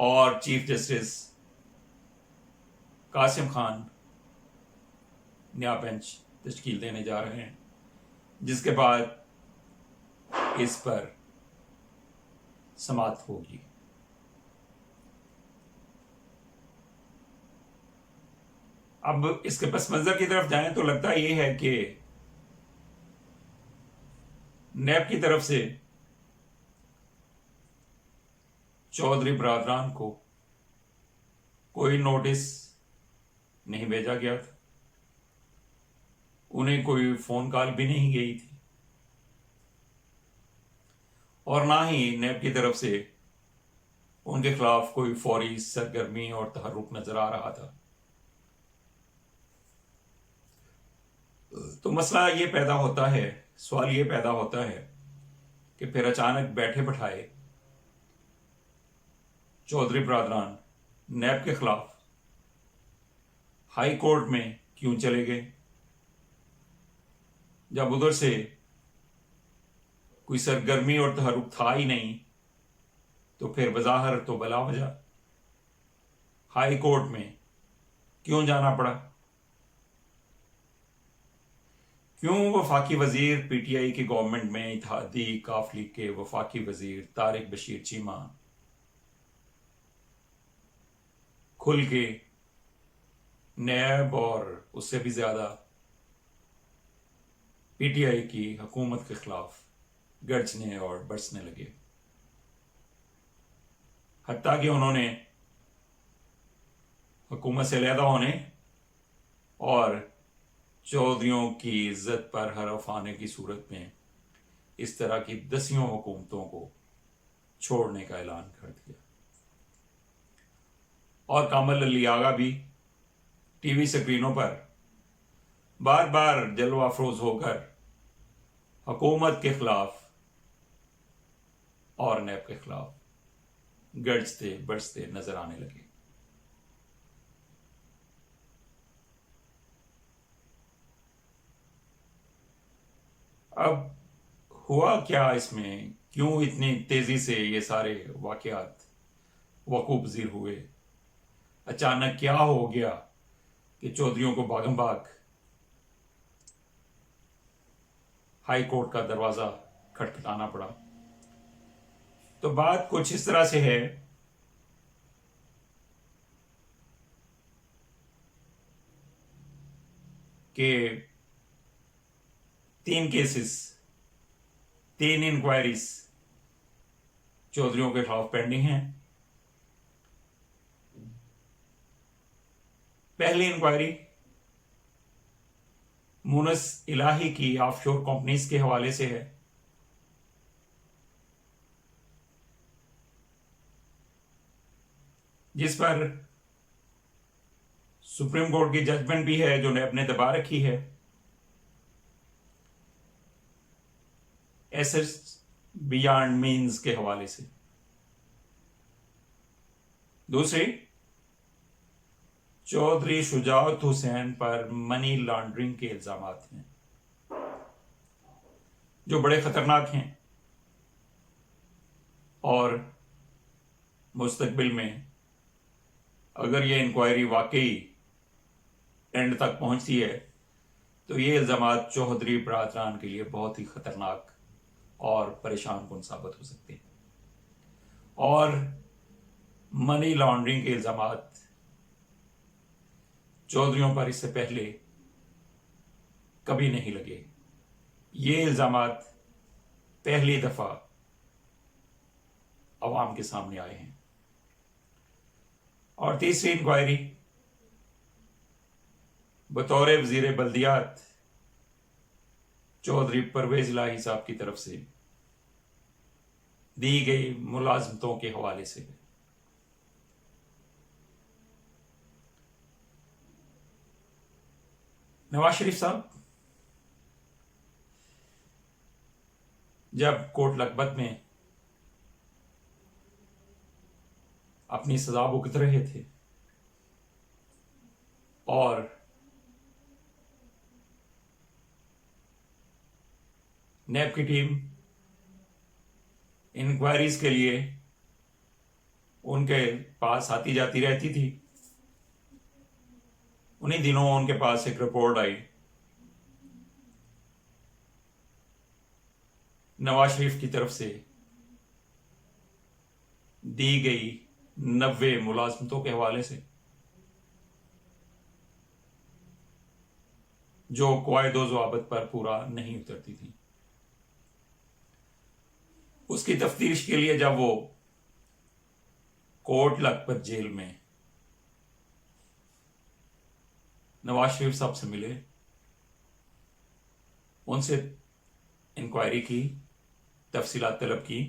اور chief justice Qasim Khan نیا bench تشکیل دینے جا رہے ہیں، جس کے بعد اس پر سماعت ہوگی۔ اب اس کے پس منظر کی طرف جائیں تو لگتا یہ ہے کہ نیب کی طرف سے چودھری برادران کو کوئی نوٹس نہیں بھیجا گیا تھا، انہیں کوئی فون کال بھی نہیں گئی تھی، اور نہ ہی نیب کی طرف سے ان کے خلاف کوئی فوری سرگرمی اور تحرک نظر آ رہا تھا۔ تو مسئلہ یہ پیدا ہوتا ہے، سوال یہ پیدا ہوتا ہے کہ پھر اچانک بیٹھے بٹھائے چودھری برادران نیب کے خلاف ہائی کورٹ میں کیوں چلے گئے، جب ادھر سے کوئی سرگرمی اور تحرک تھا ہی نہیں؟ تو پھر بظاہر تو بلا وجہ ہائی کورٹ میں کیوں جانا پڑا؟ کیوں وفاقی وزیر پی ٹی آئی کی گورنمنٹ میں اتحادی کاف لیگ کے وفاقی وزیر طارق بشیر چیمہ کھل کے نیب اور اس سے بھی زیادہ پی ٹی آئی کی حکومت کے خلاف گرجنے اور برسنے لگے، حتیٰ کہ انہوں نے حکومت سے علیحدہ ہونے اور چودھریوں کی عزت پر حرف آنے کی صورت میں اس طرح کی 10 حکومتوں کو چھوڑنے کا اعلان کر دیا۔ اور کامل علی آغا بھی ٹی وی سکرینوں پر بار بار جلوہ افروز ہو کر حکومت کے خلاف اور نیب کے خلاف گرجتے برستے نظر آنے لگے۔ اب ہوا کیا اس میں؟ کیوں اتنی تیزی سے یہ سارے واقعات وقوع پذیر ہوئے؟ اچانک کیا ہو گیا کہ چودھریوں کو بھاگم بھاگ ہائی کورٹ کا دروازہ کھٹکھٹانا پڑا؟ تو بات کچھ اس طرح سے ہے کہ 3 کیسز، 3 انکوائریز چودھریوں کے خلاف پینڈنگ ہیں۔ پہلی انکوائری مونس الہی کی آف شور کمپنیز کے حوالے سے ہے، جس پر سپریم کورٹ کی ججمنٹ بھی ہے جو نیب نے دبا رکھی ہے، ایسٹس بیانڈ مینز کے حوالے سے۔ دوسری چودھری شجاعت حسین پر منی لانڈرنگ کے الزامات ہیں جو بڑے خطرناک ہیں، اور مستقبل میں اگر یہ انکوائری واقعی اینڈ تک پہنچتی ہے تو یہ الزامات چودھری برادران کے لیے بہت ہی خطرناک اور پریشان کن ثابت ہو سکتے ہیں، اور منی لانڈرنگ کے الزامات چودھریوں پر اس سے پہلے کبھی نہیں لگے۔ یہ الزامات پہلی دفعہ عوام کے سامنے آئے ہیں۔ اور تیسری انکوائری بطور وزیر بلدیات چودھری پرویز الہی صاحب کی طرف سے دی گئی ملازمتوں کے حوالے سے۔ نواز شریف صاحب جب کوٹ لکھپت میں اپنی سزا بھگت رہے تھے اور نیب کی ٹیم انکوائریز کے لیے ان کے پاس آتی جاتی رہتی تھی۔ انہی دنوں ان کے پاس ایک رپورٹ آئی، نواز شریف کی طرف سے دی گئی 90 ملازمتوں کے حوالے سے، جو قواعد و ضوابط پر پورا نہیں اترتی تھی۔ اس کی تفتیش کے لیے جب وہ کوٹ لکھپت جیل میں نواز شریف صاحب سے ملے، ان سے انکوائری کی، تفصیلات طلب کی،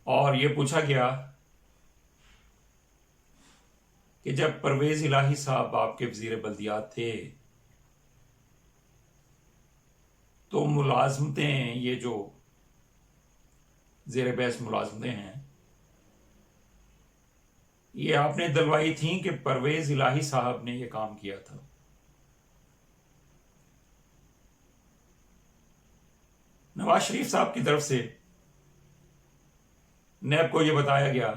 اور یہ پوچھا گیا کہ جب پرویز الہی صاحب آپ کے وزیر بلدیات تھے تو ملازمتیں، یہ جو زیر بحث ملازمتیں ہیں، یہ آپ نے دلوائی تھیں کہ پرویز الہی صاحب نے یہ کام کیا تھا؟ نواز شریف صاحب کی طرف سے نیب کو یہ بتایا گیا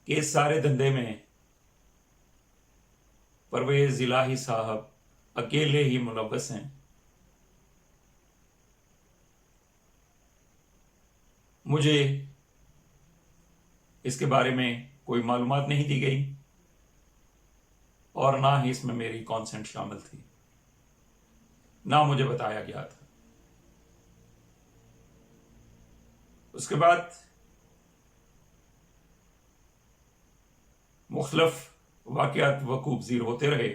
کہ اس سارے دھندے میں پرویز الہی صاحب اکیلے ہی ملوث ہیں۔ مجھے اس کے بارے میں کوئی معلومات نہیں دی گئی اور نہ ہی اس میں میری کانسنٹ شامل تھی، نہ مجھے بتایا گیا تھا۔ اس کے بعد مختلف واقعات وقوع پذیر ہوتے رہے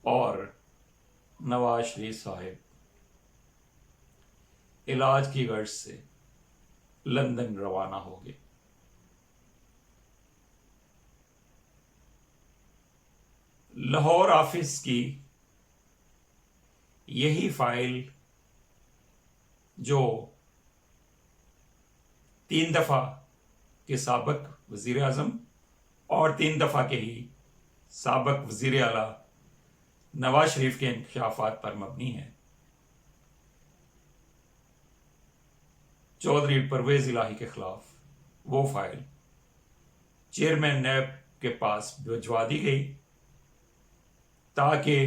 اور نواز شریف صاحب علاج کی غرض سے لندن روانہ ہو گئے۔ لاہور آفس کی یہی فائل جو 3 دفعہ کے سابق وزیر اعظم اور 3 دفعہ کے ہی سابق وزیر اعلیٰ نواز شریف کے انکشافات پر مبنی ہے، چودھری پرویز الہی کے خلاف وہ فائل چیئرمین نیب کے پاس بھجوا دی گئی تاکہ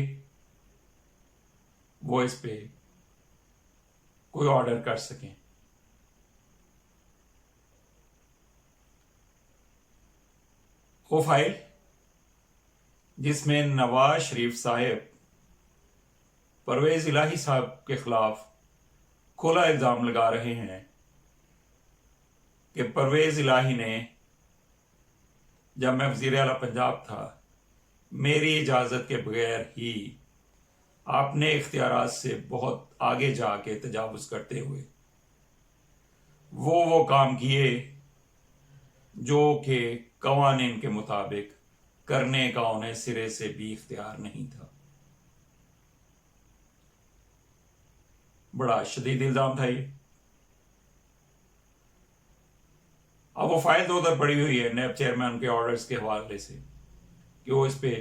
وہ اس پہ کوئی آرڈر کر سکیں۔ وہ فائل جس میں نواز شریف صاحب پرویز الہی صاحب کے خلاف کھلا الزام لگا رہے ہیں کہ پرویز الہی نے، جب میں وزیر اعلیٰ پنجاب تھا، میری اجازت کے بغیر ہی اپنے اختیارات سے بہت آگے جا کے تجاوز کرتے ہوئے وہ کام کیے جو کہ قوانین کے مطابق کرنے کا انہیں سرے سے بھی اختیار نہیں تھا۔ بڑا شدید الزام تھا یہ۔ اب وہ فائل تو ادھر پڑی ہوئی ہے نیب چیئرمین کے آرڈرز کے حوالے سے کہ وہ اس پہ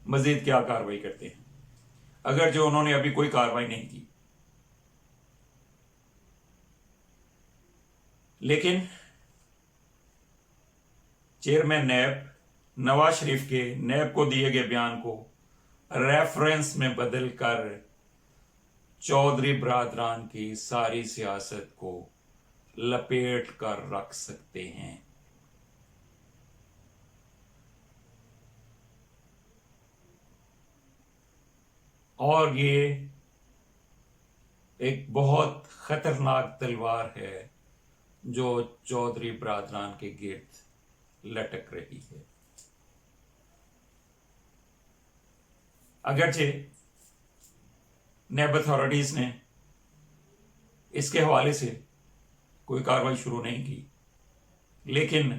مزید کیا کارروائی کرتے ہیں، اگر جو انہوں نے ابھی کوئی کارروائی نہیں کی۔ لیکن چیئرمین نیب نواز شریف کے نیب کو دیے گئے بیان کو ریفرنس میں بدل کر چودھری برادران کی ساری سیاست کو لپیٹ کر رکھ سکتے ہیں۔ اور یہ ایک بہت خطرناک تلوار ہے جو چودھری برادران کے گرد لٹک رہی ہے۔ اگرچہ نیب اتھارٹیز نے اس کے حوالے سے کوئی کارروائی شروع نہیں کی، لیکن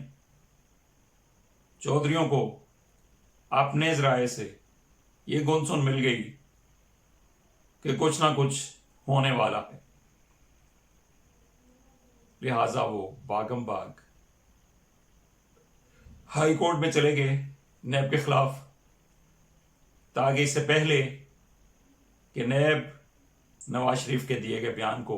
چودھریوں کو اپنے ذرائع سے یہ گنسن مل گئی کہ کچھ نہ کچھ ہونے والا ہے، لہذا وہ باغم باغ ہائی کورٹ میں چلے گئے نیب کے خلاف، تاکہ اس سے پہلے کہ نیب نواز شریف کے دیے گئے بیان کو